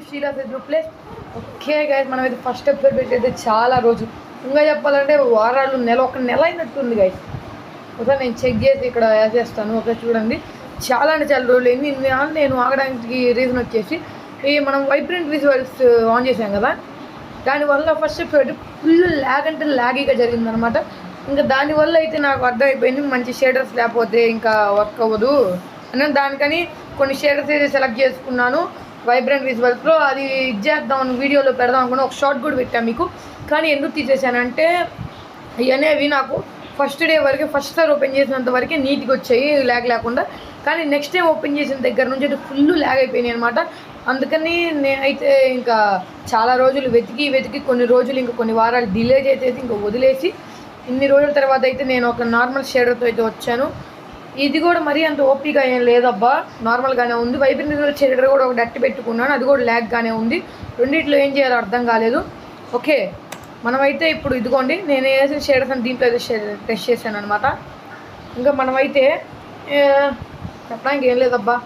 Sheela phase place. Okay guys, మనమైతే first episode పెట్టయితే చాలా రోజు, ఇంకా చెప్పాలంటే వారాలు, ఒక నెల అయినట్టుంది గైస్. ఒకసారి నేను చెక్ చేసి ఇక్కడ వేసేస్తాను. ఒకసారి చూడండి, చాలా అంటే చాలా రోజులు అయింది. నేను ఆగడానికి రీజన్ వచ్చేసి మనం వైబ్రెంట్ విజువల్స్ ఆన్ చేసాం కదా, దానివల్ల ఫస్ట్ ఎపిసోడ్ ఫుల్ ల్యాగ్ అంటే ల్యాగీగా జరిగిందనమాట. ఇంకా దానివల్ల అయితే నాకు అర్థమైపోయింది, మంచి షేడర్స్ లేకపోతే ఇంకా వర్క్ అవ్వదు అని. దానికని కొన్ని షేడర్స్ అయితే సెలెక్ట్ చేసుకున్నాను వైబ్రెంట్ విజువల్స్లో. అది ఇచ్చేద్దాం వీడియోలో పెడదాం అనుకున్నా, ఒక షార్ట్ కూడా పెట్టాను మీకు. కానీ ఎందుకు తీసేసానంటే అనేవి నాకు ఫస్ట్ డే వరకు, ఫస్ట్ సార్ ఓపెన్ చేసినంత వరకే నీట్గా వచ్చాయి ల్యాగ్ లేకుండా. కానీ నెక్స్ట్ టైం ఓపెన్ చేసిన దగ్గర నుంచి అయితే ఫుల్ ల్యాగ్ అయిపోయినాయి అనమాట. అందుకని నేనైతే ఇంకా చాలా రోజులు వెతికి కొన్ని రోజులు, ఇంకా కొన్ని వారాలు డిలే చేసేసి ఇంకా వదిలేసి, ఇన్ని రోజుల తర్వాత అయితే నేను ఒక నార్మల్ షేడర్తో అయితే వచ్చాను. ఇది కూడా మరీ అంత ఓపీగా ఏం లేదబ్బా, నార్మల్గానే ఉంది. వైబ్రెంట్ షేడర్ కూడా ఒకటి అట్టి పెట్టుకున్నాను, అది కూడా ల్యాగ్గానే ఉంది. రెండిట్లో ఏం చేయాలో అర్థం కాలేదు. ఓకే, మనమైతే ఇప్పుడు ఇదిగోండి నేను వేసిన షేడర్స్ అని దీంట్లో అయితే టెస్ట్ చేశాను అనమాట. ఇంకా మనమైతే చెప్పడానికి ఏం లేదబ్బా,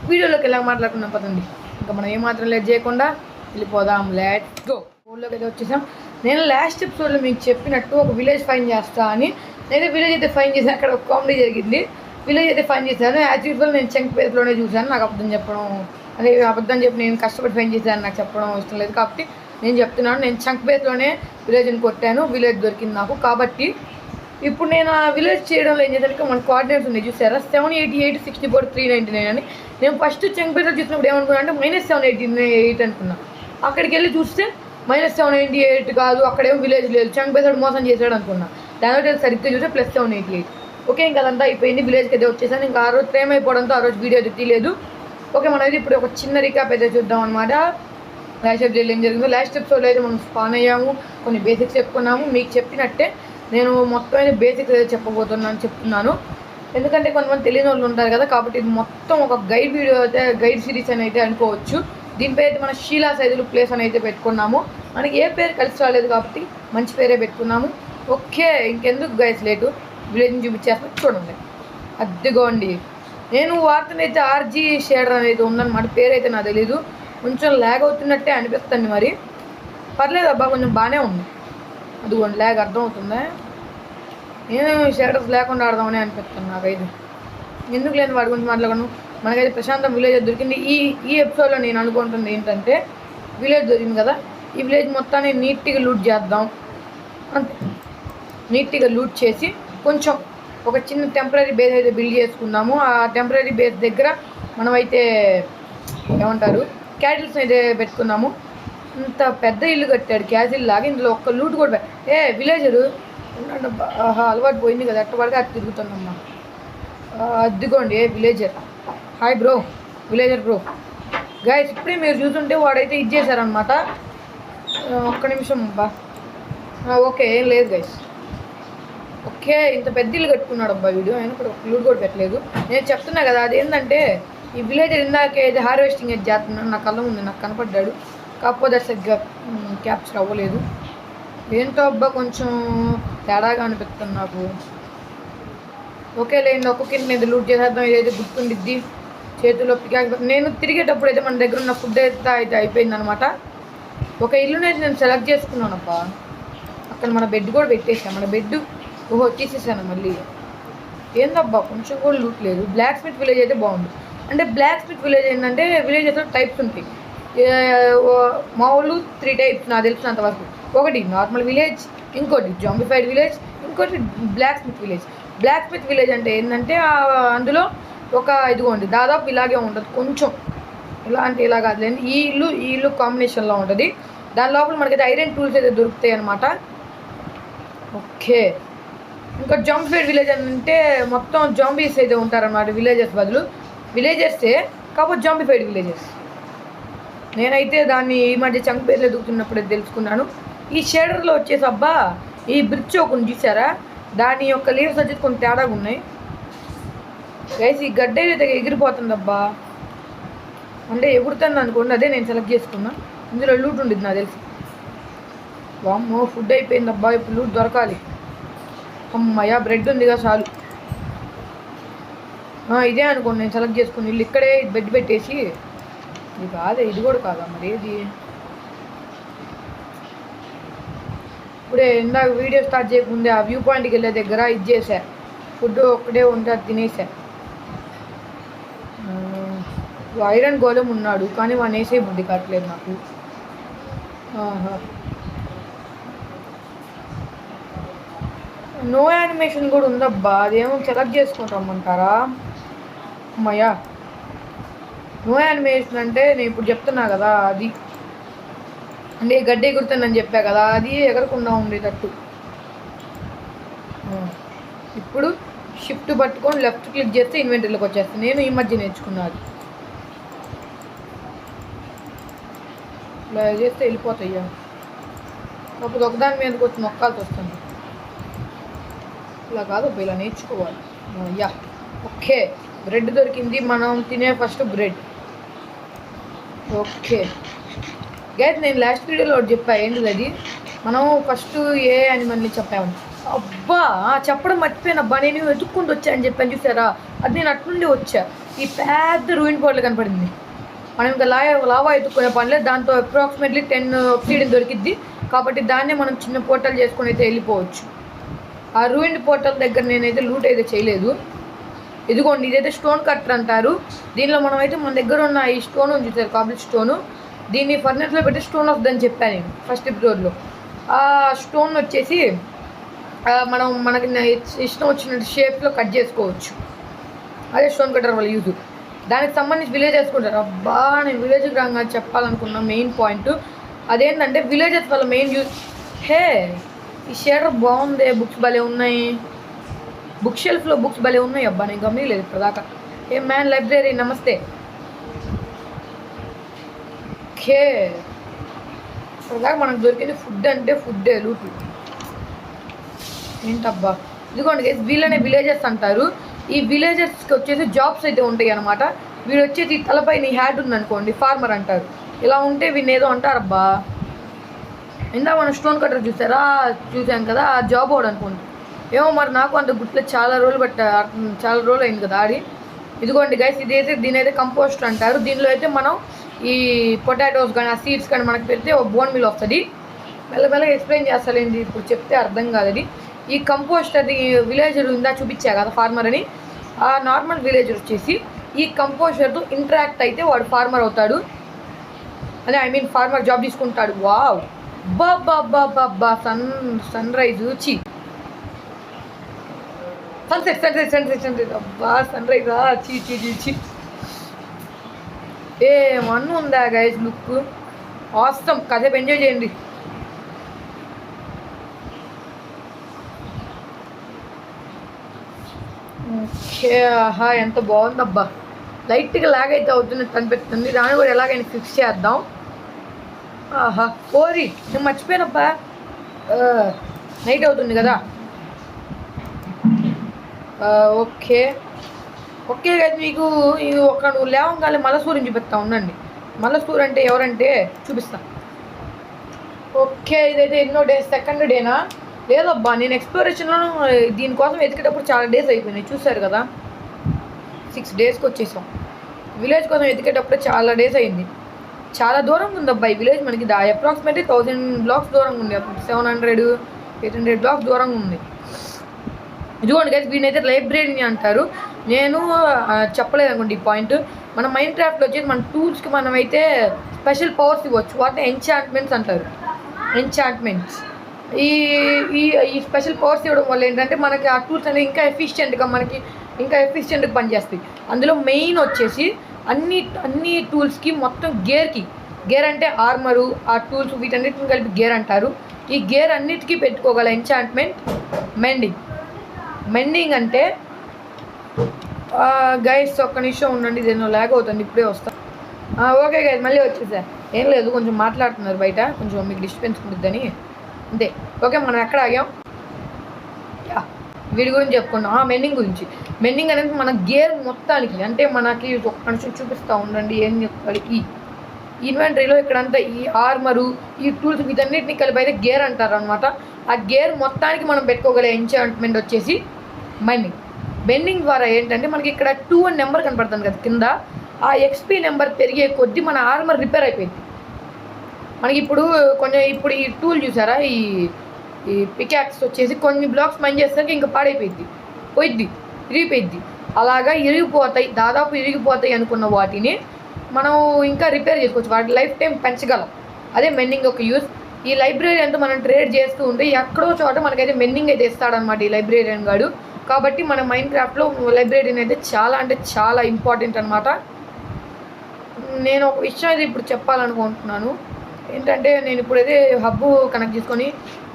వీడియోలోకి వెళ్ళాక మాట్లాడుకున్నాం పదండి. ఇంకా మనం ఏమాత్రం లేట్ చేయకుండా వెళ్ళిపోదాం, లెట్స్ గో. ఊళ్ళోకి అయితే వచ్చేసాం. నేను లాస్ట్ ఎపిసోడ్లో మీకు చెప్పినట్టు ఒక విలేజ్ ఫైన్ చేస్తా అని, నేనైతే విలేజ్ అయితే ఫైన్ చేశాను. అక్కడ ఒక కామెడీ జరిగింది, విలేజ్ అయితే ఫైన్ చేశాను. యాజ్ యూజువల్ నేను చెంక్ పేజ్లోనే చూశాను. నాకు అబద్ధం చెప్పడం, అదే అబద్ధం చెప్పి నేను కష్టపడి ఫైన్ చేశాను నాకు చెప్పడం ఇష్టం లేదు కాబట్టి నేను చెప్తున్నాను. నేను చంక్ బేస్లోనే విలేజ్ని కొట్టాను, విలేజ్ దొరికింది నాకు. కాబట్టి ఇప్పుడు నేను ఆ విలేజ్ చేయడంలో ఏం చేశాను, మన కోఆర్డినేట్స్ ఉన్నాయి చూసారా, 788 64 399 అని. నేను ఫస్ట్ చంక్ బేస్లో చూసినప్పుడు ఏమనుకున్నా అంటే -788 అనుకున్నా. అక్కడికి వెళ్ళి చూస్తే -798 కాదు, అక్కడేమో విలేజ్ లేదు, చంక్ బేస్లో మోసం చేశాడు అనుకున్నా. దానివల్ల సరిగ్గా చూస్తే +788. ఓకే, ఇంకా అదంతా అయిపోయింది. విలేజ్కి అయితే వచ్చేసాను. ఇంకా ఆ రోజు ట్రైమ్ అయిపోవడంతో ఆ రోజు వీడియో అయితే తీయలేదు. ఓకే, మనం అయితే ఇప్పుడు ఒక చిన్న రీక్యాప్ అయితే చూద్దాం అనమాట. లాస్ట్ ఎపిసోడ్లో ఏం జరిగిందో. లాస్ట్ ఎపిసోడ్లో అయితే మనం స్పాన్ అయ్యాము, కొన్ని బేసిక్స్ చెప్పుకున్నాము. మీకు చెప్పినట్టే నేను మొత్తం అయితే బేసిక్స్ అయితే చెప్తున్నాను. ఎందుకంటే కొంతమంది తెలియని వాళ్ళు ఉంటారు కదా, కాబట్టి ఇది మొత్తం ఒక గైడ్ వీడియో అయితే, గైడ్ సిరీస్ అని అయితే అనుకోవచ్చు. దీనిపై అయితే మన షీలా సైజులు ప్లేస్ అని అయితే పెట్టుకున్నాము. మనకి ఏ పేరు కలిసి రాలేదు కాబట్టి మంచి పేరే పెట్టుకున్నాము. ఓకే, ఇంకెందుకు గైస్ లేటు, విలేజ్ని చూపించేస్తాను చూడండి. అద్దెగోండి, నేను వార్తనైతే ఆర్జీ షేడర్ అనేది ఉందన్నమాట. పేరు అయితే నాకు తెలీదు, కొంచెం ల్యాగ్ అవుతున్నట్టే అనిపిస్తుంది. మరి పర్లేదు అబ్బా, కొంచెం బాగానే ఉంది. అదిగోండి ల్యాగ్ అర్థమవుతుందా. నేను షేడర్స్ లేకుండా ఆడదామని అనిపిస్తుంది నాకైతే. ఎందుకు లేదు వాడి గురించి మాట్లాడను. మనకైతే ప్రశాంతం విలేజ్ దొరికింది. ఈ ఎపిసోడ్లో నేను అనుకుంటుంది ఏంటంటే, విలేజ్ దొరికింది కదా, ఈ విలేజ్ మొత్తాన్ని నీట్గా లూట్ చేద్దాం అంతే. నీట్గా లూట్ చేసి కొంచెం ఒక చిన్న టెంపరీ బేస్ అయితే బిల్డ్ చేసుకుందాము. ఆ టెంపరీ బేస్ దగ్గర మనమైతే ఏమంటారు, క్యాటిల్స్ అయితే పెట్టుకున్నాము. ఇంత పెద్ద ఇల్లు కట్టాడు క్యాజిల్ లాగా, ఇందులో ఒక్క లూట్ కూడా విలేజరు అలవాటు పోయింది కదా, అట్ట పడితే అటు తిరుగుతున్నామ్మా. అద్దుకోండి villager. Hi bro, villager bro. Guys ఇప్పుడే మీరు చూస్తుంటే వాడైతే ఇది చేశారనమాట. ఒక్క నిమిషం అబ్బా. ఓకే, ఏం లేదు గైస్. ఓకే, ఇంత పెద్ద ఇల్లు కట్టుకున్నాడు అబ్బా వీడు, ఆయన కూడా ఒక లూట్ కూడా పెట్టలేదు. నేను చెప్తున్నా కదా, అదేంటంటే ఈ విలేజర్ ఇందాకే అయితే హార్వెస్టింగ్ అయితే చేస్తున్నాను, నా కళ్ళ ఉంది, నాకు కనపడ్డాడు. కాకపోతే సరిగ్గా క్యాప్చర్ అవ్వలేదు. ఏంటో అబ్బా, కొంచెం తేడాగా అనిపిస్తుంది నాకు. ఓకే లేండి, ఒక్కొక్కటి నేను లూట్ చేసేద్దాం. ఇదైతే గుర్తుండిద్ది. చేతిలో పికాక్ నేను తిరిగేటప్పుడు అయితే మన దగ్గర ఉన్న ఫుడ్ అయితే అయిపోయిందనమాట. ఒక ఇల్లునైతే నేను సెలెక్ట్ చేసుకున్నాను అబ్బా. అక్కడ మన బెడ్ కూడా పెట్టేసాను. మన బెడ్ తీసేసాను మళ్ళీ. ఏందబ్బా, కొంచెం కూడా లూట్ లేదు. బ్లాక్ స్మిత్ విలేజ్ అయితే బాగుంది. అంటే బ్లాక్ స్మిత్ విలేజ్ ఏంటంటే, విలేజెస్లో టైప్స్ ఉంటాయి. మా వాళ్ళు 3 టైప్స్ నాకు తెలిసినంత వరకు. ఒకటి నార్మల్ విలేజ్, ఇంకోటి జాంబిఫైడ్ విలేజ్, ఇంకోటి blacksmith village. Blacksmith village అంటే ఏంటంటే అందులో ఒక ఇదిగోండి దాదాపు ఇలాగే ఉంటుంది, కొంచెం ఇలా అంటే ఇలా కాదులేండి. ఈ ఇల్లు కాంబినేషన్లో ఉంటుంది. దాని లోపల మనకైతే ఐరన్ టూల్స్ అయితే దొరుకుతాయి అన్నమాట. ఓకే, ఇంకా జాంబిఫైడ్ విలేజ్ అంటే మొత్తం జాంబీస్ అయితే ఉంటారన్నమాట. విలేజెస్ బదులు విలేజెస్సే, కాకపోతే జాంబిఫైడ్ విలేజెస్. నేనైతే దాన్ని ఈ మధ్య చంక్ పేర్లు ఎదుగుతున్నప్పుడే తెలుసుకున్నాను. ఈ షేడర్లో వచ్చేసి అబ్బా, ఈ బ్రిడ్జ్ ఒకటి చూసారా, దాని యొక్క లీవ్స్ వచ్చేసి కొన్ని తేడాగా ఉన్నాయి గైస్. ఈ గడ్డ అయితే ఎగిరిపోతుంది అబ్బా, అంటే ఎగురుతుంది అనుకోండి. అదే నేను సెలెక్ట్ చేసుకున్నా. ఇందులో లూట్ ఉండిద్ది నాకు తెలిసి. వామ్మో, ఫుడ్ అయిపోయింది అబ్బా, ఇప్పుడు లూట్ దొరకాలి. అమ్మయ్య, బ్రెడ్ ఉందిగా చాలు. ఇదే అనుకోండి నేను సెలెక్ట్ చేసుకుని ఇల్లు. ఇక్కడే బెడ్ పెట్టేసి ఇది కాదే, ఇది కూడా కాదా మరి ఏది? ఇప్పుడే ఇందాక వీడియో స్టార్ట్ చేయకముందే ఆ వ్యూ పాయింట్కి వెళ్ళే దగ్గర ఇది చేశా, ఫుడ్ ఒక్కడే ఉంటే అది తినేసా. ఐరన్ గోళం ఉన్నాడు కానీ వాడిని వేసే బుద్ధి కావట్లేదు నాకు. నో యానిమేషన్ కూడా ఉందబ్బా, అదేమో సెలెక్ట్ చేసుకుంటామంటారా? అమ్మయ్యా, నో యానిమేషన్ అంటే నేను ఇప్పుడు చెప్తున్నా కదా, అది అంటే గడ్డి ఎగురుతుందని చెప్పా కదా, అది ఎగరకుండా ఉండేటట్టు. ఇప్పుడు షిఫ్ట్ పట్టుకొని లెఫ్ట్ క్లిక్ చేస్తే ఇన్వెంటరీలోకి వచ్చేస్తాను. నేను ఈ మధ్య నేర్చుకున్నాను, ఇలా చేస్తే వెళ్ళిపోతాయ్యా. కాకపోతే ఒకదాని మీదకి వచ్చి నొక్కాల్సి వస్తుంది. ఇలా కాదు, ఇలా నేర్చుకోవాలి. యా, ఓకే, బ్రెడ్ దొరికింది. మనం తినే ఫస్ట్ బ్రెడ్. ఓకే గైస్, నేను లాస్ట్ వీడియోలో ఒకటి చెప్పా, ఏంటిది అది? మనం ఫస్ట్ ఏ యానిమల్ని చెప్పాము. అబ్బా, చెప్పడం మర్చిపోయినబ్బా, నేను వెతుక్కుంటూ వచ్చా అని చెప్పాను చూసారా, అది నేను అట్నుండి వచ్చా. ఈ పెద్ద రూయిన్ పోర్టల్ కనపడింది. మనం ఇంకా లావా ఎత్తుక్కునే పనిలేదు, దాంతో అప్రాక్సిమేట్లీ 10 ఆక్సిజన్ దొరికిద్ది. కాబట్టి దాన్నే మనం చిన్న పోర్టల్ చేసుకొని అయితే వెళ్ళిపోవచ్చు. ఆ రూయిన్ పోర్టల్ దగ్గర నేనైతే లూట్ అయితే చేయలేదు. ఇదిగోండి, ఇదైతే స్టోన్ కట్టర్ అంటారు. దీనిలో మనం అయితే మన దగ్గర ఉన్న ఈ స్టోన్ చూసారు, కాబుల్ స్టోను, దీన్ని ఫర్నెస్లో పెట్టి స్టోన్ వస్తుందని చెప్పాను నేను ఫస్ట్ ఎపిసోడ్లో. ఆ స్టోన్ వచ్చేసి మనకి ఇష్టం వచ్చినట్టు షేప్లో కట్ చేసుకోవచ్చు. అదే స్టోన్ కట్టర్ వాళ్ళ యూజ్. దానికి సంబంధించి విలేజ్ వేసుకుంటారు. అబ్బా, నేను విలేజ్కి రాగా చెప్పాలనుకున్న మెయిన్ పాయింట్ అదేంటంటే విలేజెస్ వాళ్ళ మెయిన్ యూజ్. హే, ఈ షేడర్ బాగుంది, బుక్స్ భలే ఉన్నాయి, బుక్ షెల్ఫ్లో బుక్స్ భలే ఉన్నాయి. అబ్బా, నేను గమనిలేదు ఇప్పటిదాకా. ఏ మ్యాన్ లైబ్రరీ, నమస్తే. ఓకే, ఇప్పటిదాకా మనకు దొరికింది ఫుడ్ అంటే ఫుడ్డే, లూటు ఏంటబ్బా. ఇదిగోండి, వీళ్ళనే విలేజెస్ అంటారు. ఈ విలేజెస్కి వచ్చేసి జాబ్స్ అయితే ఉంటాయి అనమాట. వీడు వచ్చేసి తలపై నీ హ్యాట్ ఉందనుకోండి, ఫార్మర్ అంటారు. ఇలా ఉంటే వీడిని ఏదో అంటారబ్బా. ఇందా మనం స్టోన్ కట్టర్ చూసాం కదా, ఆ జాబ్ అవడం అనుకోండి. ఏమో మరి నాకు అంత గుర్తులేదు, చాలా రోజులు అయింది కదా ఆడి. ఇదిగోండి గైస్, దీని అయితే కంపోస్ట్ అంటారు. దీనిలో అయితే మనం ఈ పొటాటోస్ కానీ ఆ సీడ్స్ కానీ మనకు పెడితే ఒక బోన్ మిల్ వస్తుంది. మెల్లమెల్లగా ఎక్స్ప్లెయిన్ చేస్తాలేండి, ఇప్పుడు చెప్తే అర్థం కాదు. ఈ కంపోస్ట్ అది విలేజర్ ఉందా చూపించా కదా ఫార్మర్ అని, ఆ నార్మల్ విలేజర్ వచ్చేసి ఈ కంపోస్టర్తో ఇంటరాక్ట్ అయితే వాడు ఫార్మర్ అవుతాడు. అదే ఐ మీన్ ఫార్మర్ జాబ్ తీసుకుంటాడు. వావ్, బాబా, సన్ రైజ్ సన్సెట్ అబ్బా, సన్ రైజ్ చీ ఏమన్నా ఉందా గైజ్? లుక్ ఆసమ్, కాసేపు ఎంజాయ్ చేయండి. ఓకే, ఆహా, ఎంత బాగుందబ్బా. లైట్గా లాగ్ అయితే అవుతున్నట్టు అనిపిస్తుంది, దాన్ని కూడా ఎలాగైనా ఫిక్స్ చేద్దాం. ఆహా, కోరి నేను మర్చిపోయినబ్బా, నైట్ అవుతుంది కదా. ఓకే కదా, మీకు నువ్వు లేవంగానే మలసూరిని చూపిస్తా ఉండండి. మలసూర్ అంటే ఎవరంటే చూపిస్తా. ఓకే, ఇదైతే ఎన్నో డేస్, సెకండ్ డేనా? లేదబ్బా, నేను ఎక్స్ప్లోరేషన్లోనూ దీనికోసం వెతికేటప్పుడు చాలా డేస్ అయిపోయినాయి, చూసారు కదా. 6 డేస్కి వచ్చేసాం. విలేజ్ కోసం వెతికేటప్పుడు చాలా డేస్ అయింది. చాలా దూరంగా ఉందబ్బా ఈ విలేజ్ మనకి. అప్రాక్సిమేట్లీ 1000 బ్లాక్స్ దూరంగా ఉంది, 700-800 బ్లాక్స్ దూరంగా ఉంది. ఇదిగోండి గైస్, వీడినైతే లైబ్రరీని అంటారు. నేను చెప్పలేదు అనుకోండి ఈ పాయింట్. మన మైండ్ క్రాఫ్ట్లో వచ్చేసి మన టూల్స్కి మనమైతే స్పెషల్ పవర్స్ ఇవ్వచ్చు, వాటిని ఎంచాంట్మెంట్స్ అంటారు. ఎంచాంట్మెంట్స్ ఈ స్పెషల్ పవర్స్ ఇవ్వడం వల్ల ఏంటంటే మనకి ఆ టూల్స్ అనేవి ఇంకా ఎఫిషియెంట్గా పనిచేస్తాయి. అందులో మెయిన్ వచ్చేసి అన్ని టూల్స్కి మొత్తం గేర్ అంటే ఆర్మరు, ఆ టూల్స్ వీటన్నిటిని కలిపి గేర్ అంటారు. ఈ గేర్ అన్నిటికీ పెట్టుకోగల ఎంచాంట్మెంట్ మెండింగ్ అంటే గైస్ ఒక్క నిమిషం ఉండండి, ఇదేనో లాగ్ అవుతుంది, ఇప్పుడే వస్తాను. ఓకే గైస్, మళ్ళీ వచ్చేసా. ఏం లేదు, కొంచెం మాట్లాడుతున్నారు బయట, కొంచెం మీకు డిస్టర్బెన్స్ ఉంటుందని అంతే. ఓకే, మనం ఎక్కడ ఆగాం? వీడి గురించి చెప్పుకున్నాం, మెండింగ్ గురించి. మెండింగ్ అనేది మన గేర్ మొత్తానికి, అంటే మనకి ఒక నిమిషం చూపిస్తూ ఉండండి ఏం చెప్తాడు. ఈ ఇన్వెంటరీలో ఇక్కడంతా ఈ ఆర్మరు, ఈ టూల్స్ వీటన్నిటిని కలిపి అయితే గేర్ అంటారు అనమాట. ఆ గేర్ మొత్తానికి మనం పెట్టుకోగల ఎంచాంట్మెంట్ వచ్చేసి బెండింగ్ ద్వారా ఏంటంటే మనకి ఇక్కడ 2 అని నెంబర్ కనపడుతుంది కదా కింద, ఆ ఎక్స్పీ నెంబర్ పెరిగే కొద్దీ మన ఆర్మర్ రిపేర్ అయిపోయింది. మనకి ఇప్పుడు కొంచెం ఇప్పుడు ఈ టూల్ చూసారా, ఈ పికాక్స్ వచ్చేసి కొన్ని బ్లాక్స్ మైన్ చేస్తానికి ఇంకా పాడైపోయింది, ఇరిగిపోయింది. అలాగా దాదాపు ఇరిగిపోతాయి అనుకున్న వాటిని మనం ఇంకా రిపేర్ చేసుకోవచ్చు, వాటి లైఫ్ టైం పెంచగలం. అదే మెన్నింగ్ ఒక యూస్. ఈ లైబ్రరీ అంతా మనం ట్రేడ్ చేస్తూ ఉంటే ఎక్కడో చోట మనకైతే మెన్నింగ్ అయితే ఇస్తాడనమాట ఈ లైబ్రేరియన్ గాడు. కాబట్టి మన మైండ్ క్రాఫ్ట్లో లైబ్రరీని అయితే చాలా అంటే చాలా ఇంపార్టెంట్ అనమాట. నేను ఒక విషయం అయితే ఇప్పుడు చెప్పాలనుకుంటున్నాను. ఏంటంటే నేను ఇప్పుడైతే హబ్బు కనెక్ట్ చేసుకొని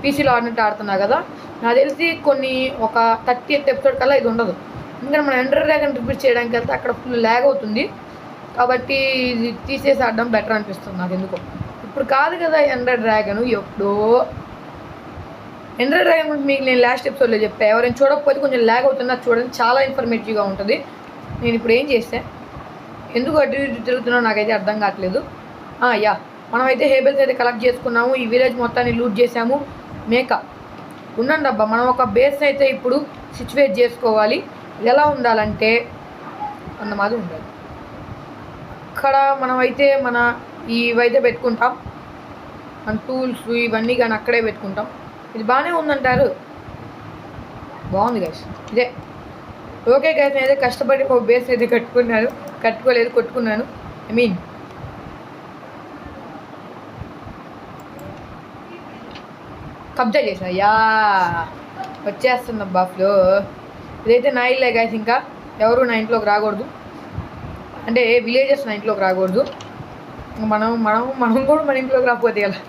పీసీలో ఆడుతున్నా కదా, నాకు తెలిసి ఒక 30th ఎపిసోడ్ కల్లా ఇది ఉండదు. ఎందుకంటే మనం ఎండర్ డ్రాగన్ రిపీట్ చేయడానికి వెళ్తే అక్కడ ఫుల్ ల్యాగ్ అవుతుంది. కాబట్టి ఇది తీసేసి ఆడడం బెటర్ అనిపిస్తుంది నాకు ఎందుకో. ఇప్పుడు కాదు కదా ఎండర్ డ్రాగన్, ఎప్పుడో ఎండర్ డ్రాగన్ గురించి మీకు నేను లాస్ట్ ఎపిసోడ్లో చెప్పాను. ఎవరైనా చూడకపోతే కొంచెం ల్యాగ్ అవుతుంది, అది చూడండి, చాలా ఇన్ఫర్మేటివ్గా ఉంటుంది. నేను ఇప్పుడు ఏం చేస్తే ఎందుకు అటు ఇటు తిరుగుతున్నావు నాకైతే అర్థం కావట్లేదు. మనమైతే హేబెల్స్ అయితే కలెక్ట్ చేసుకున్నాము, ఈ విలేజ్ మొత్తాన్ని లూట్ చేసాము. ఉండండి అబ్బా, మనం ఒక బేస్ అయితే ఇప్పుడు సిచ్యువేట్ చేసుకోవాలి. ఎలా ఉండాలంటే అన్నమాది ఉండాలి. అక్కడ మనమైతే ఇవైతే పెట్టుకుంటాం, మన టూల్స్ ఇవన్నీ కానీ అక్కడే పెట్టుకుంటాం. ఇది బాగానే ఉందంటారు, బాగుంది గైస్. ఇదే ఓకే గైస్, నేనైతే కష్టపడి ఒక బేస్ అయితే కొట్టుకున్నాను. కబ్జా చేసా. వచ్చేస్తుంది అబ్బా ఫ్లో. ఇదైతే నా ఇల్లే గైస్, ఇంకా ఎవరు నా ఇంట్లోకి రాకూడదు, అంటే విలేజెస్ నా ఇంట్లోకి రాకూడదు. మనం కూడా మన ఇంట్లోకి రాకపోతే ఎలా,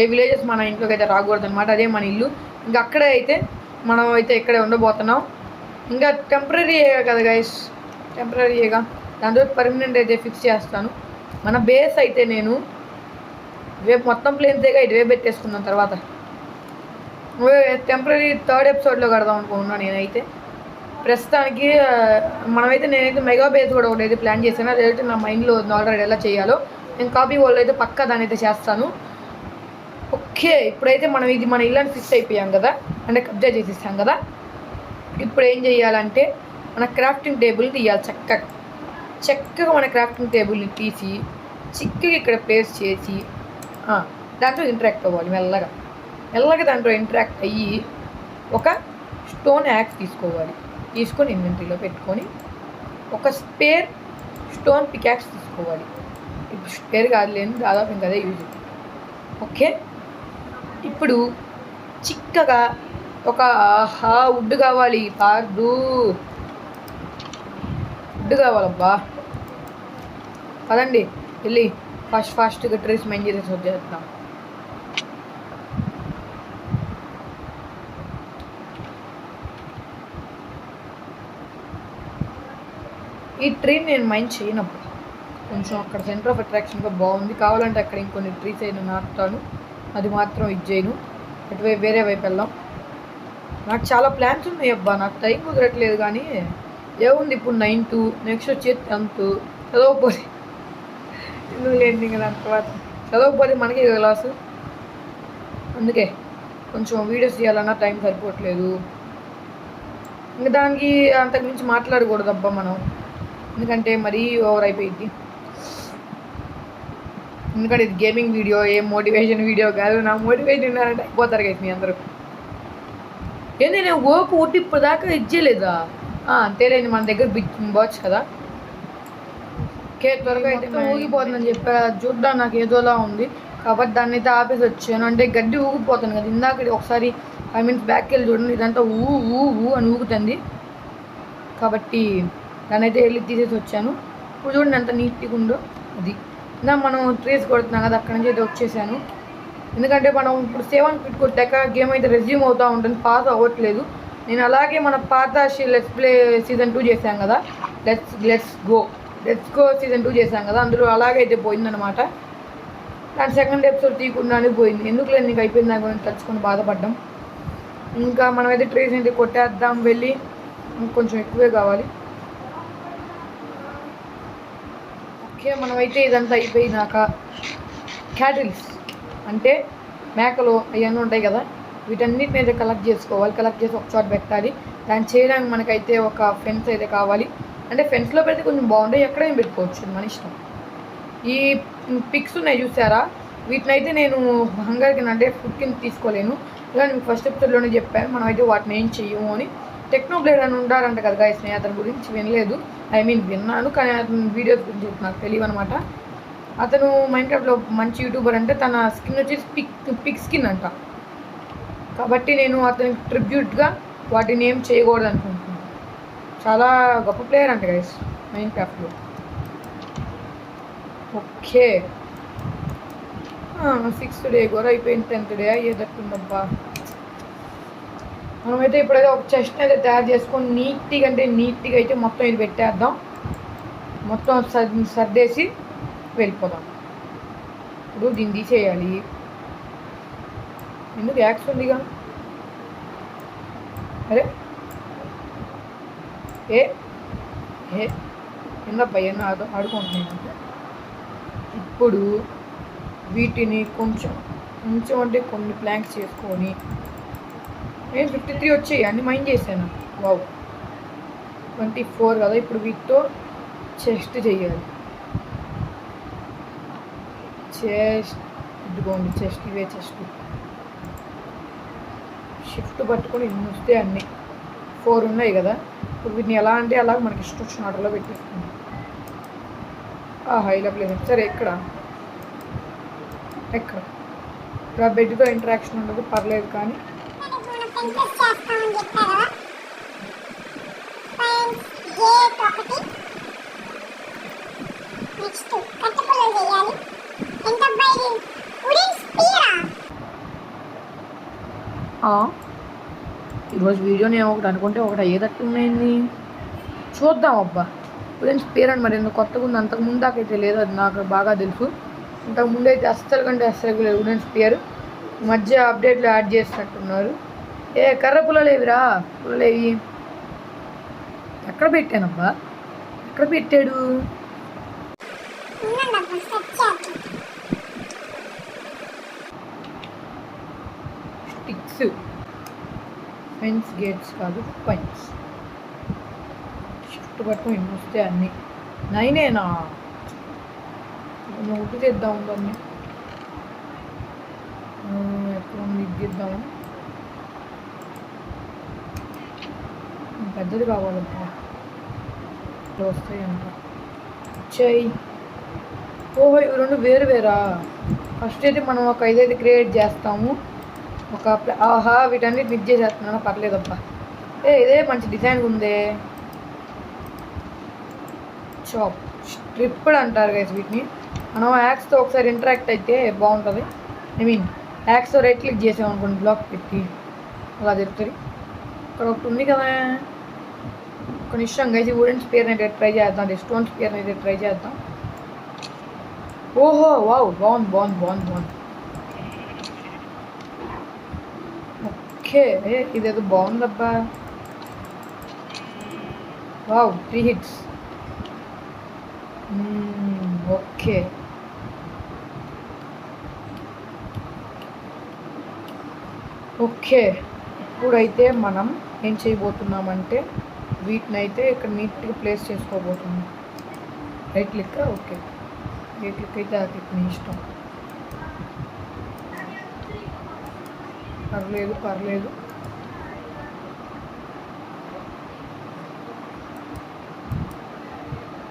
ఏ విలేజెస్ మన ఇంట్లోకి అయితే రాకూడదు అనమాట. అదే మన ఇల్లు. ఇంకా అక్కడే అయితే మనం అయితే ఇక్కడే ఉండబోతున్నాం. ఇంకా టెంపరీయే కదా గైస్, టెంపరీగా దాంతో పర్మనెంట్ అయితే ఫిక్స్ చేస్తాను. మన బేస్ అయితే నేను రేపు మొత్తం ప్లేన్సేగా ఇటువే పెట్టేసుకున్నాను. తర్వాత టెంపరీ 3rd ఎపిసోడ్లో కడదాం అనుకుంటున్నాను నేనైతే. ప్రస్తుతానికి నేనైతే మెగా బేస్ కూడా ఒకటి అయితే ప్లాన్ చేశాను. అదైతే నా మైండ్లో ఆల్రెడీ ఎలా చేయాలో నేను కాపీ వాళ్ళు అయితే పక్కా దాని అయితే చేస్తాను. ఓకే, ఇప్పుడైతే ఇది మన ఇల్లు ఫిక్స్ అయిపోయాం కదా, అంటే కబ్జా చేసేసాం కదా. ఇప్పుడు ఏం చేయాలంటే మన క్రాఫ్టింగ్ టేబుల్ని తీయాలి. చక్కగా మన క్రాఫ్టింగ్ టేబుల్ని తీసి చిక్కగా ఇక్కడ ప్లేస్ చేసి దాంట్లో ఇంటరాక్ట్ అవ్వాలి. మెల్లగా దాంట్లో ఇంటరాక్ట్ అయ్యి ఒక స్టోన్ యాక్స్ తీసుకొని ఇన్వెంటరీలో పెట్టుకొని ఒక స్పేర్ స్టోన్ పికాక్స్ తీసుకోవాలి. ఇప్పుడు స్పేర్ కాదులేని దాదాపు ఇంకా అదే యూజ్. ఓకే, ఇప్పుడు చిక్కగా ఒక వుడ్ కావాలి. వుడ్ కావాలబ్బా. పదండి వెళ్ళి ఫాస్ట్గా ట్రీస్ మైన్ చేసేసి వచ్చేద్దాం. ఈ ట్రీని నేను మైండ్ చేయనప్పుడు కొంచెం అక్కడ సెంటర్ ఆఫ్ అట్రాక్షన్గా బాగుంది, కావాలంటే అక్కడ ఇంకొన్ని ట్రీస్ అయినా నాటుతాను. అది మాత్రం ఇది చేయను, అటువైపు వేరే వైపు వెళ్దాం. నాకు చాలా ప్లాన్స్ ఉన్నాయి అబ్బా, నాకు టైం కుదరట్లేదు. కానీ ఏముంది, ఇప్పుడు 9th, నెక్స్ట్ వచ్చేది 10th. చదవకపోతే ఎందుకు లేండి, ఇంకా దాని తర్వాత చదవకపోతే మనకి లాసు. అందుకే కొంచెం వీడియోస్ చేయాలన్నా టైం సరిపోవట్లేదు. ఇంకా దానికి అంతకుమించి మాట్లాడకూడదు అబ్బా మనం, ఎందుకంటే మరీ ఓవర్ అయిపోయింది. ఎందుకంటే ఇది గేమింగ్ వీడియో, ఏం మోటివేషన్ వీడియో కాదు. నా మోటివేషన్ ఉన్నారంటే అయిపోతారు కదా మీ అందరూ. ఏంది నేను ఓపు ఉట్టి ఇప్పుడు దాకా ఇచ్చేయలేదా? అంతేలేండి, మన దగ్గర బావచ్చు కదా. త్వరగా అయితే ఊగిపోతుందని చెప్పా, చూడ్డా నాకు ఏదోలా ఉంది. కాబట్టి దాన్ని అయితే ఆపేసి వచ్చాను. అంటే గడ్డి ఊగిపోతాను కదా, ఇందాక ఒకసారి 5 minutes బ్యాక్కి వెళ్ళి చూడండి, ఇదంతా ఊ అని ఊగుతుంది. కాబట్టి దాన్ని అయితే వెళ్ళి తీసేసి వచ్చాను. ఇప్పుడు చూడండి ఎంత నీట్గా ఉందో. అది ఇంకా మనం ట్రేస్ కొడుతున్నాం కదా, అక్కడి నుంచి అయితే వచ్చేసాను. ఎందుకంటే మనం ఇప్పుడు 7 feet కొట్టాక గేమ్ అయితే రెజ్యూమ్ అవుతూ ఉంటుంది, పాస్ అవ్వట్లేదు. నేను అలాగే మన పాత లెట్స్ ప్లే సీజన్ 2 చేశాం కదా, లెట్స్ గో సీజన్ 2 చేశాం కదా, అందులో అలాగైతే పోయిందనమాట. దాని 2nd episode తీయకుండానే పోయింది. ఎందుకు లేదు, నీకు అయిపోయింది దాని గురించి తలుచుకొని బాధపడ్డాం. ఇంకా మనమైతే ట్రేస్ అయితే కొట్టేద్దాం వెళ్ళి, కొంచెం ఎక్కువే కావాలి. ఓకే, మనమైతే ఇదంతా అయిపోయినాక క్యాటిల్స్ అంటే మేకలు అవన్నీ ఉంటాయి కదా, వీటన్నిటిని అయితే కలెక్ట్ చేసుకోవాలి. కలెక్ట్ చేసి ఒక చోట పెట్టాలి. దాన్ని చేయడానికి మనకైతే ఒక ఫెన్స్ అయితే కావాలి. అంటే ఫెన్స్లో పెడితే కొంచెం బాగుంటాయి, ఎక్కడైనా పెట్టుకోవచ్చు, మన ఇష్టం. ఈ పిక్స్ ఉన్నాయి చూసారా, వీటినైతే నేను హంగర్కి అంటే ఫుడ్ కింద తీసుకోలేను. ఇలా నేను ఫస్ట్ ఎపిసోడ్లోనే చెప్పాను, మనం అయితే వాటిని ఏం చెయ్యము అని. టెక్నో బ్లేడ్ అని ఉంటారంట కదా గైస్, నేను అతని గురించి వినలేదు, విన్నాను, కానీ అతని వీడియోస్ గురించి నాకు తెలియదు అనమాట. అతను మైన్క్రాఫ్ట్లో మంచి యూట్యూబర్ అంటే, తన స్కిన్ వచ్చేసి పిక్ స్కిన్ అంట. కాబట్టి నేను అతనికి ట్రిబ్యూట్గా వాటిని ఏం చేయకూడదు అనుకుంటున్నాను. చాలా గొప్ప ప్లేయర్ అంట గైస్ మైన్క్రాఫ్ట్లో. ఓకే, 6th డే కూడా అయిపోయింది, 10th డే అయ్యేటట్టుందబ్బా. మనమైతే ఇప్పుడైతే ఒక చెస్ట్ అయితే తయారు చేసుకొని నీట్గా అయితే మొత్తం ఇది పెట్టేద్దాం, మొత్తం సర్దేసి వెళ్ళిపోదాం. ఇప్పుడు దీన్ని తీసేయాలి, ఎందుకు యాక్స్ ఉందిగా. అరే ఏందబ్బా ఎన్నో ఆడుకుంటున్నాను. ఇప్పుడు వీటిని కొంచెం అంటే కొన్ని ప్లాంక్స్ చేసుకొని, నేను 53 వచ్చాయి, అన్ని మైండ్ చేశాను. వావ్, 24 కదా. ఇప్పుడు వీటితో చెస్ట్ చేయాలి. చెస్ట్ ఇదిగోండి, చెస్ట్ ఇవే చెస్ట్. షిఫ్ట్ పట్టుకొని ఇన్ని వస్తే అన్నీ 4 ఉన్నాయి కదా. ఇప్పుడు వీటిని ఎలా అంటే అలా మనకి ఇష్టం వచ్చిన ఆర్డర్లో పెట్టేసుకుందాం. హైలో ప్లేస్ సరే. ఇక్కడ బెడ్తో ఇంటరాక్షన్ ఉండదు, పర్లేదు. కానీ ఈరోజు వీడియో నేను ఒకటి అనుకుంటే ఒకటి అయ్యేటట్టు ఉన్నాయండి. చూద్దాం అబ్బా. వుడెన్ స్పేర్ అని మరి ఎందుకు కొత్తగా ఉంది, అంతకు ముందాకైతే లేదు, అది నాకు బాగా తెలుసు. ఇంతకు ముందు అయితే అస్సలు లేదు వుడెన్ స్పేర్. మధ్య అప్డేట్లో యాడ్ చేసినట్టున్నారు. కర్ర పుల్లలేవిరా, పుల్లలేవి ఎక్కడ పెట్టానబ్బా, ఎక్కడ పెట్టాడు? స్టిక్స్, ఫెన్స్ గేట్స్ కాదు, పైన్స్. షిఫ్ట్ పట్టుకొని ఇన్ని వస్తే అన్నీ 9ఏనా? ఒకటి తెద్దాం దాన్ని, ఎక్కడ ఇద్దాము. పెద్దది కావాలంటా, ఇట్లా వస్తాయి అంట. వచ్చాయి. ఓహో, ఇవి రెండు వేరా. ఫస్ట్ అయితే మనం ఒక 5 అయితే క్రియేట్ చేస్తాము. వీటన్నిటి మిక్స్ చేసేస్తున్నాను, పర్లేదబ్బా. ఇదే మంచి డిజైన్ ఉందే. చాప్ స్ట్రిప్డ్ అంటారు గైస్ వీటిని. మనం యాక్స్తో ఒకసారి ఇంటరాక్ట్ అయితే బాగుంటుంది. యాక్స్తో రైట్ క్లిక్ చేసామనుకోండి, బ్లాక్ పెట్టి అలా జరుగుతుంది. ఇక్కడ ఒకటి ఉంది కదా, ఒక నిమిషం గైస్. వుడెన్ స్పేర్ని అయితే ట్రై చేద్దాం, స్టోన్ స్పేర్ని అయితే ట్రై చేద్దాం. ఓహో వావ్, బాగుంది. ఓకే, ఇదేదో బాగుందబ్బా. Wow, 3 hits. ఓకే, ఇప్పుడైతే మనం ఏం చేయబోతున్నామంటే వీటినైతే ఇక్కడ నీట్గా ప్లేస్ చేసుకోబోతున్నాం. Right click, okay. Right click అయితే ఆ క్లిక్ మీ ఇష్టం, పర్లేదు.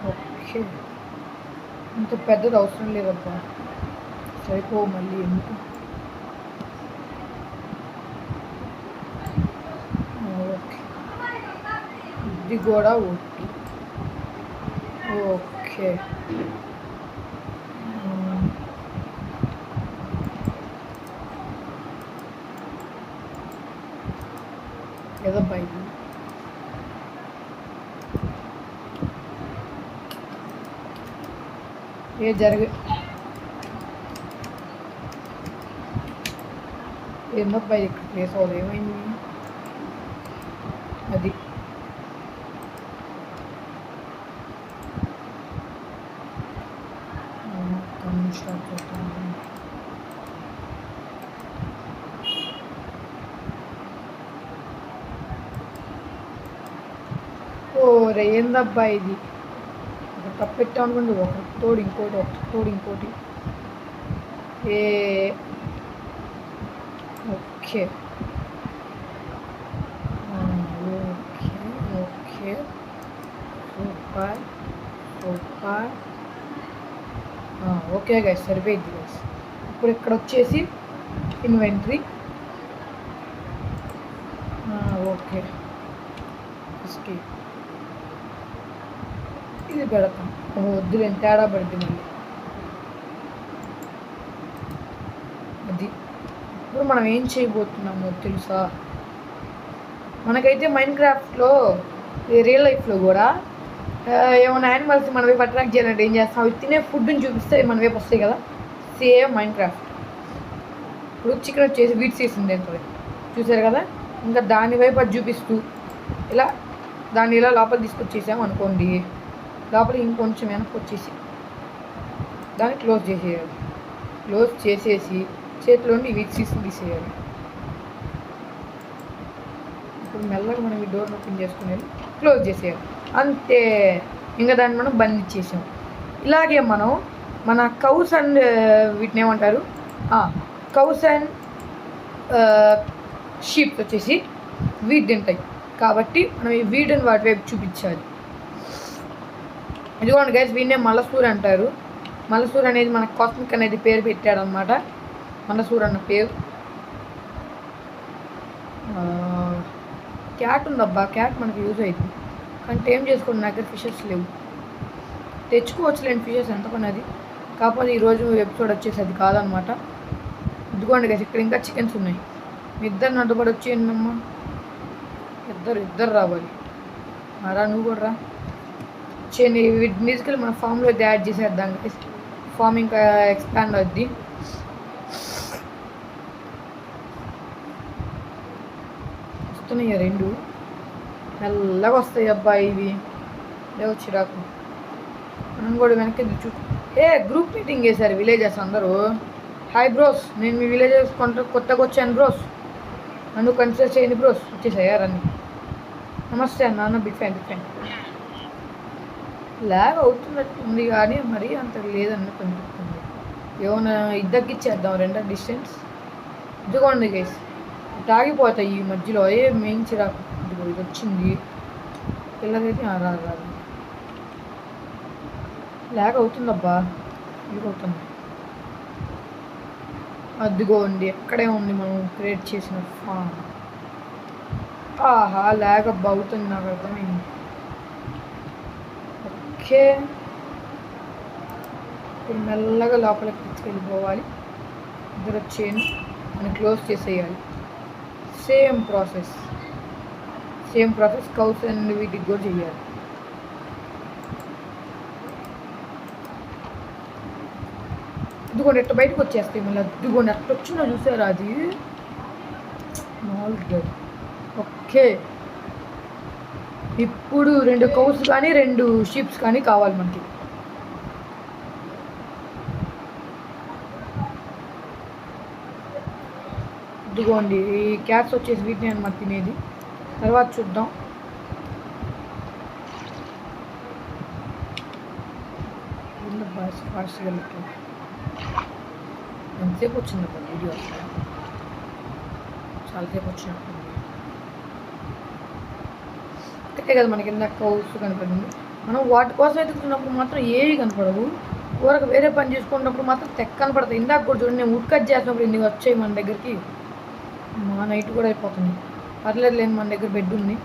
ఓకే, ఇంత పెద్దది అవసరం లేదబ్బా, సరిపో మళ్ళీ ఎందుకు. ఓకే, ఇది కూడా ఒకటి. ఓకే, ఏదబ్బా ఇది? ఏందబ్బా ఇక్కడ ప్లేస్ అవ్వదు, ఏమైంది అది? స్టార్ట్ చేస్తాను. ఓరే ఏందబ్బా ఇది, ఒక తప్పు పెట్టాం అనుకోండి, ఒక తోడు ఇంకోటి, ఒక తోడు ఇంకోటి. ఏ okay okay okay, super super. Okay guys, సరిపోయింది గైస్. ఇప్పుడు ఇక్కడ వచ్చేసి ఇన్వెంటరీ. ఓకే, ఇది పెడతాం. వద్దులే, తేడా పడుతుంది మళ్ళీ. అది ఇప్పుడు మనం ఏం చేయబోతున్నామో తెలుసా? మనకైతే మైండ్ క్రాఫ్ట్లో, రియల్ లైఫ్లో కూడా ఏమైనా యానిమల్స్ మన వైపు అట్రాక్ట్ చేయాలంటే ఏం చేస్తాం? అవి తినే ఫుడ్ని చూపిస్తే మన వైపు వస్తాయి కదా. Same mind craft. ఇప్పుడు చికెన్ వచ్చేసి వీట్ చేసింది ఏంటో చూసారు కదా. ఇంకా దాని వైపు అది చూపిస్తూ ఇలా దాన్ని ఇలా లోపల తీసుకొచ్చేసాం అనుకోండి, లోపల ఇంకొంచెం వెనక్కి వచ్చేసి దాన్ని క్లోజ్ చేసేయాలి. క్లోజ్ చేసేసి చేతిలోని వీట్ సీస్ని తీసేయాలి. ఇప్పుడు మెల్లగా మనం ఈ డోర్ని ఓపెన్ చేసుకునేది, క్లోజ్ చేసేయాలి. అంతే, ఇంకా దాన్ని మనం బంద్ ఇచ్చేసాం. ఇలాగే మనం మన కౌస్ అండ్ వీటిని ఏమంటారు, కౌస్ అండ్ షీప్ వచ్చేసి వీట్ తింటాయి కాబట్టి మనం ఈ వీటిని వాటి వైపు చూపించాలి. ఇదిగోండి గైస్, వీడినే మలసూర్ అంటారు. మలసూర్ అనేది మన కాస్మిక్ అనేది పేరు పెట్టాడు అనమాట. మలసూర్ అన్న పేరు. క్యాట్ ఉందబ్బా, క్యాట్ మనకు యూజ్ అవుతుంది కానీ ఏం చేసుకోండి, నా దగ్గర ఫిషెస్ లేవు. తెచ్చుకోవచ్చులేండి ఫిషెస్, ఎంత పని అది. కాకపోతే ఈరోజు ఎపిసోడ్ వచ్చేసి అది కాదనమాట. ఇదిగోండి గైస్, ఇక్కడ ఇంకా చికెన్స్ ఉన్నాయి. మీ ఇద్దరు నడ్డుబడి వచ్చేయండమ్మా, ఇద్దరు రావాలి. రా, నువ్వు కూడా రా. చేయండి, వీటి తీసుకెళ్ళి మన ఫామ్లో అయితే యాడ్ చేసేద్దాం గైస్. ఫామ్ ఇంకా ఎక్స్పాండ్ అవుద్ది. వస్తున్నాయి రెండు, మెల్లగా వస్తాయి అబ్బాయి ఇవి. లేవు చిరాకు. మనం కూడా వెనక్కి చూ. గ్రూప్ మీటింగ్ చేశారు విలేజెస్ అందరూ. హాయ్ బ్రోస్, నేను మీ విలేజెస్ కొత్తగా వచ్చాను బ్రోస్, నన్ను కన్సిడర్ చేయండి బ్రోస్. వచ్చేసాయా రన్ని. నమస్తే అన్న, బిగ్ ఫ్యాన్. లాగ్ అవుతున్నట్టు ఉంది కానీ మరీ అంత లేదన్నట్టు అనిపిస్తుంది. ఏమైనా ఇద్దరికిచ్చేద్దాం, రెండో డిస్టెన్స్. ఇదిగోండి గైస్, తాగిపోతాయి ఈ మధ్యలో. మెయిన్ చిరాకు. ఇదిగో ఇది వచ్చింది, పిల్లలైతే రాదు. లాగ్ అవుతుందబ్బా, ఇదిగవుతుంది. అదిగోండి, ఎక్కడే ఉంది మనం క్రియేట్ చేసిన ఫామ్. లాగ్ అబ్బా అవుతుంది, నాకు అర్థమైంది. ఓకే, ఇప్పుడు మెల్లగా లోపలికి తీసుకెళ్ళిపోవాలి. ఇద్దరు వచ్చేయండి, మనం క్లోజ్ చేసేయాలి. సేమ్ ప్రాసెస్ కౌస్ అండ్ వీటికి కూడా చేయాలి. ఇదిగోండి ఎట్లా బయటకు వచ్చేస్తాయి మళ్ళీ. ఇదిగోండి ఎట్లా వచ్చిందో చూసారా, అది మామూలుగా. ఓకే, ఇప్పుడు 2 కౌస్ కానీ 2 షీప్స్ కానీ కావాలి మనకి. ఇదిగోండి ఈ క్యాట్స్ వచ్చేసి వీటిని అనమాట తినేది. తర్వాత చూద్దాం. ఎంతసేపు వచ్చిందబ్బా వీడియో? చాలాసేపు వచ్చినట్టుంది. అంతే కదా, మనకి ఇందాక కౌస్ కనపడింది. మనం వాటి కోసం ఎదుగుతున్నప్పుడు మాత్రం ఏవి కనపడవు. ఊరకు వేరే పని చేసుకున్నప్పుడు మాత్రం తెక్క కనపడతాయి. ఇందాక కూడా చూడండి, నేను వుడ్ కట్ చేసినప్పుడు ఇన్ని వచ్చాయి మన దగ్గరికి. మా నైట్ కూడా అయిపోతుంది. పర్లేదు లేని, మన దగ్గర బెడ్ ఉంది.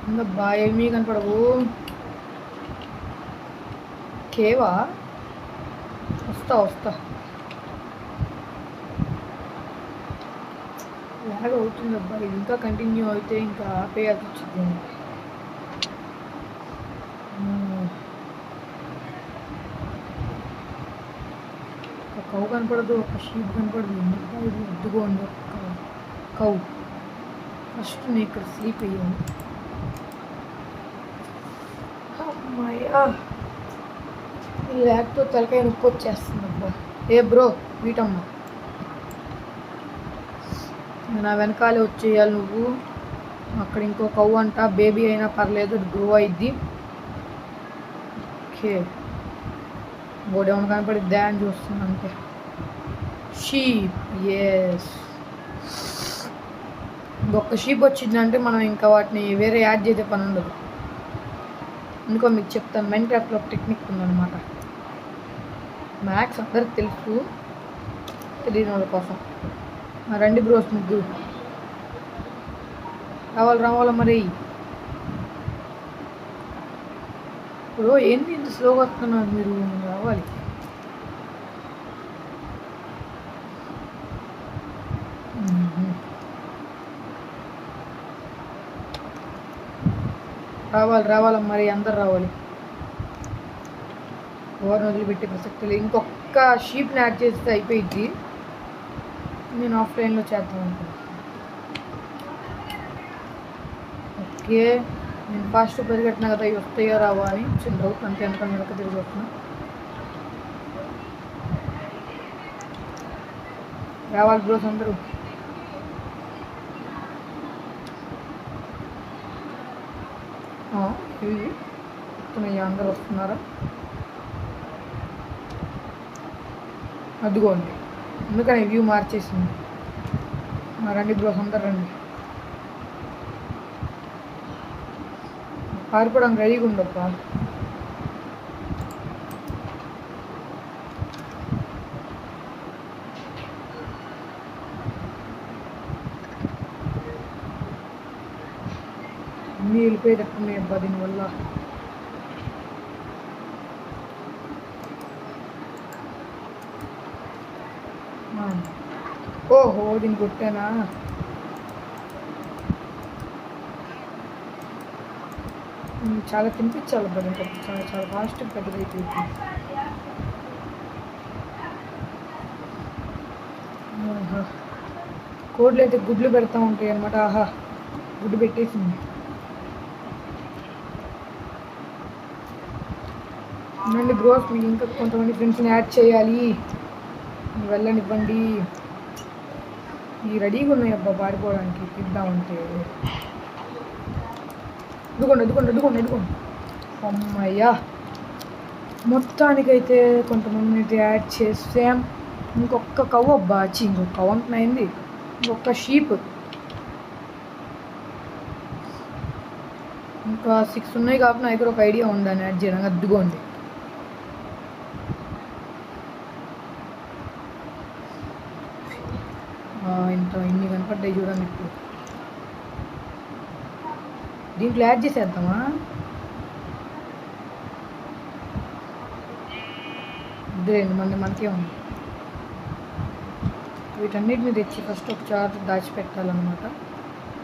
ఇందబ్బా ఏమీ కనపడవు. కేవా, వస్తా. లాగ్ అవుతుందబ్బా, ఇది ఇంకా కంటిన్యూ అయితే ఇంకా ఆపేయాల్సి వచ్చింది. ఒక కౌ కనపడదు, ఒక షీప్ కనపడదు. ఎందుకు ఇది? ఎద్దుకోండి ఒక కౌ. ఫస్ట్ నేను ఇక్కడ స్లీప్ అయ్యాను. అమ్మాయ్యా, ఈ ల్యాగ్తో తలకాయ నొప్పి వచ్చేస్తుంది అబ్బా. బ్రో వీటమ్మా, నా వెనకాలే వచ్చేయాలి నువ్వు. అక్కడ ఇంకో కవ్వు అంట, బేబీ అయినా పర్లేదు, అది గ్రో అయింది. ఓకే, బోడేమన్నా కనపడిద్దా అని చూస్తున్నా అంతే. Sheep, yes. ఇంకొక షీప్ వచ్చిందంటే మనం ఇంకా వాటిని వేరే యాడ్ చేసే పని ఉండదు. ఇంకో మీకు చెప్తాను, మైన్క్రాఫ్ట్లో ఒక టెక్నిక్ ఉందన్నమాట. మ్యాథ్స్ అందరికి తెలుసు, తెలియని వాళ్ళ కోసం. రండి బ్రోస్, ముగ్గురు రావాలి మరి. ఇప్పుడు ఏంటి ఇంత స్లోగా వస్తున్నారు మీరు? రావాలి. రావాలి మరి, అందరు రావాలి. ఎవరిని వదిలిపెట్టే ప్రసక్తి లేదు. ఇంకొక షీప్ని యాడ్ చేస్తే అయిపోయింది. నేను ఆఫ్లైన్లో చేద్దాం అనుకున్నాను. ఓకే, నేను ఫాస్ట్ పరిగెట్టినా కదా, ఇవి వస్తాయో రావా అని చిన్న డౌట్, అంతే. ఎందుకని వెనక తిరిగి వస్తున్నా. రావాలి బ్రోస్ అందరూ. ఇవి వస్తున్నాయి, అందరు వస్తున్నారా? అదిగోండి, ఎందుకని వ్యూ మార్చేసింది. రండి బ్రోస్ అందరు రండి. పారిపోవడానికి రెడీగా ఉండప్ప. అన్నీ వెళ్ళిపోయేటట్టున్నాయి అబ్బా దీనివల్ల. ఓహో, దీన్ని కొట్టానా? చాలా తినిపించాలి అబ్బా, ఇంకా చాలా ఫాస్ట్ పెద్దదైపోయింది. కోడ్లు అయితే గుడ్లు పెడతా ఉంటాయి అన్నమాట. ఆహా, గుడ్డు పెట్టేసింది. రండి బ్రోస్, మీకు ఇంకా కొంతమంది ఫ్రెండ్స్ని యాడ్ చేయాలి, వెళ్ళనివ్వండి. ఈ రెడీగా ఉన్నాయి అబ్బా పారిపోవడానికి, తిద్దామంటే. ఎదుకోండి. అమ్మయ్యా, మొత్తానికైతే కొంతమందిని అయితే యాడ్ చేసాం. ఇంకొక కవ్వు అబ్బా, ఇంకొక కవ్వు అంటున్నాయింది. ఇంకొక షీప్, ఇంకా 6 ఉన్నాయి కాబట్టి నా దగ్గర ఒక ఐడియా ఉందని యాడ్ చేయడం. అద్దుకోండి, ఇన్ని కనపడ్డాయి చూడండి. ఇప్పుడు దీంట్లో యాడ్ చేసేద్దామా? ఇద్దరండి, మనకే ఉంది. వీటన్నిటిని తెచ్చి ఫస్ట్ ఒక చార్జ్ దాచిపెట్టాలన్నమాట.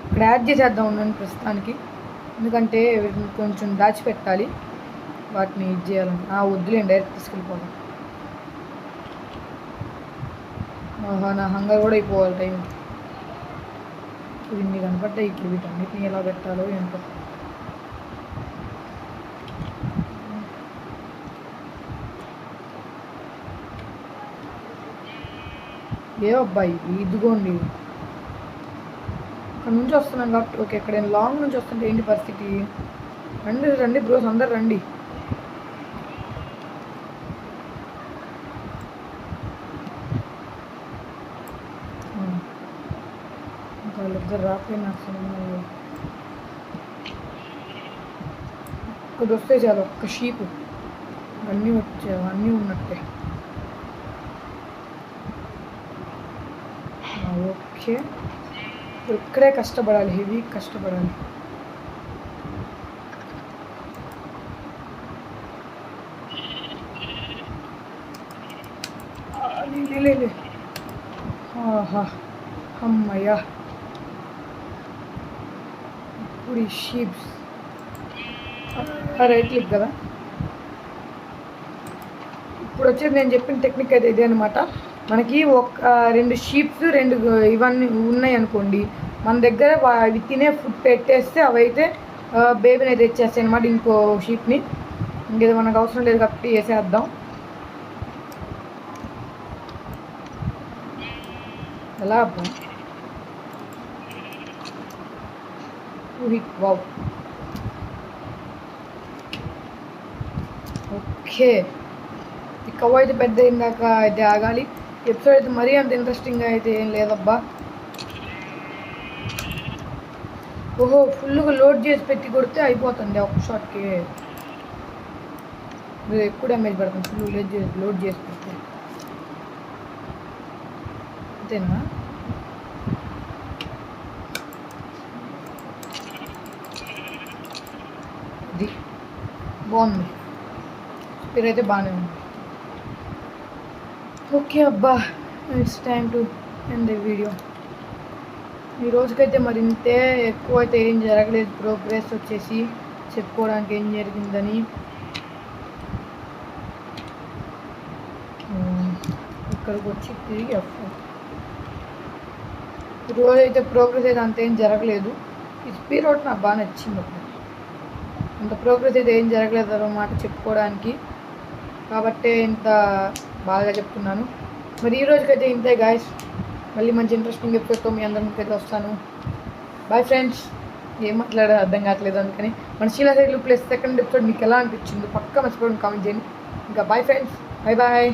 ఇక్కడ యాడ్ చేసేద్దాం ఉండండి ప్రస్తుతానికి, ఎందుకంటే వీటిని కొంచెం దాచిపెట్టాలి. వాటిని ఇది చేయాలంటే వద్దులేండి, డైరెక్ట్ తీసుకెళ్ళిపోదాం. నా హంగర్ కూడా అయిపోవాలి టైం. ఇన్ని కనపడ్డాయి. ఇప్పుడు వీటన్నిటిని ఎలా పెట్టాలో ఏంటో. ఏ అబ్బాయి, ఇదిగోండి, ఇక్కడ నుంచి వస్తున్నాం కాబట్టి ఓకే. ఇక్కడ నేను లాంగ్ నుంచి వస్తుంటే ఏంటి పరిస్థితి? రండి బ్రోస్ అందరు రండి. ఇంకా వాళ్ళిద్దరు రాకపోయినా అసలు ఇక్కడ వస్తే చాలు, ఒక్క షీపు. అన్నీ వచ్చావు, అన్నీ ఉన్నట్టే. ఓకే, ఇక్కడే కష్టపడాలి, హెవీ కష్టపడాలి. ఆహా, అమ్మయ్యా. ఇప్పుడు ఈ షీప్స్ రైట్ క్లిక్ కదా. ఇప్పుడు వచ్చేది నేను చెప్పిన టెక్నిక్ అయితే ఇదే అనమాట. మనకి ఒక 2 షీప్స్ 2 ఇవన్నీ ఉన్నాయి అనుకోండి, మన దగ్గర అవి తినే ఫుడ్ పెట్టేస్తే అవి అయితే బేబీని అయితే తెచ్చేస్తాయి అనమాట, ఇంకో షీప్ని. ఇంకేదో మనకు అవసరం లేదు కాబట్టి వేసేద్దాం. ఎలా అబ్బా, వావ్. ఓకే, ఈ కవ్ అయితే పెద్ద ఇందాక అయితే ఆగాలి. ఎపిసోడ్ అయితే మరీ అంత ఇంట్రెస్టింగ్గా అయితే ఏం లేదబ్బా. ఓహో, ఫుల్గా లోడ్ చేసి పెట్టి కొడితే అయిపోతుంది ఒక షాట్కి. ఎక్కువ డ్యామేజ్ పడుతుంది ఫుల్ లోడ్ చేసి పెడితే. అంతేనా? ఇది బాగుంది, స్పీడ్ అయితే బాగానే ఉంది. ఓకే అబ్బా, it's time to end the video. ఈ రోజుకైతే మరి ఇంతే, ఎక్కువ అయితే ఏం జరగలేదు. ప్రోగ్రెస్ వచ్చేసి చెప్పుకోవడానికి ఏం జరిగిందని. ఇక్కడికి వచ్చి తిరిగి ఈరోజైతే ప్రోగ్రెస్ అయితే అంతేం జరగలేదు. ఈ స్పీడ్ అవుట్ నాకు బాగా నచ్చింది. అంత ప్రోగ్రెస్ అయితే ఏం జరగలేదు అన్నమాట చెప్పుకోవడానికి, కాబట్టే ఇంత బాగా చెప్తున్నాను. మరి ఈ రోజుకైతే ఇంతే గాయస్. మళ్ళీ మంచి ఇంట్రెస్టింగ్ ఎపిసోడ్తో మీ అందరికి అయితే వస్తాను. Bye friends. ఏం మాట్లాడారు అర్థం కావట్లేదు, అందుకని మన షీలా సైడ్లు ప్లస్ సెకండ్ ఎపిసోడ్ మీకు ఎలా అనిపించిందో పక్కా మర్చిపోవడం కామెంట్ చేయండి. ఇంకా బాయ్ ఫ్రెండ్స్, బాయ్ బాయ్.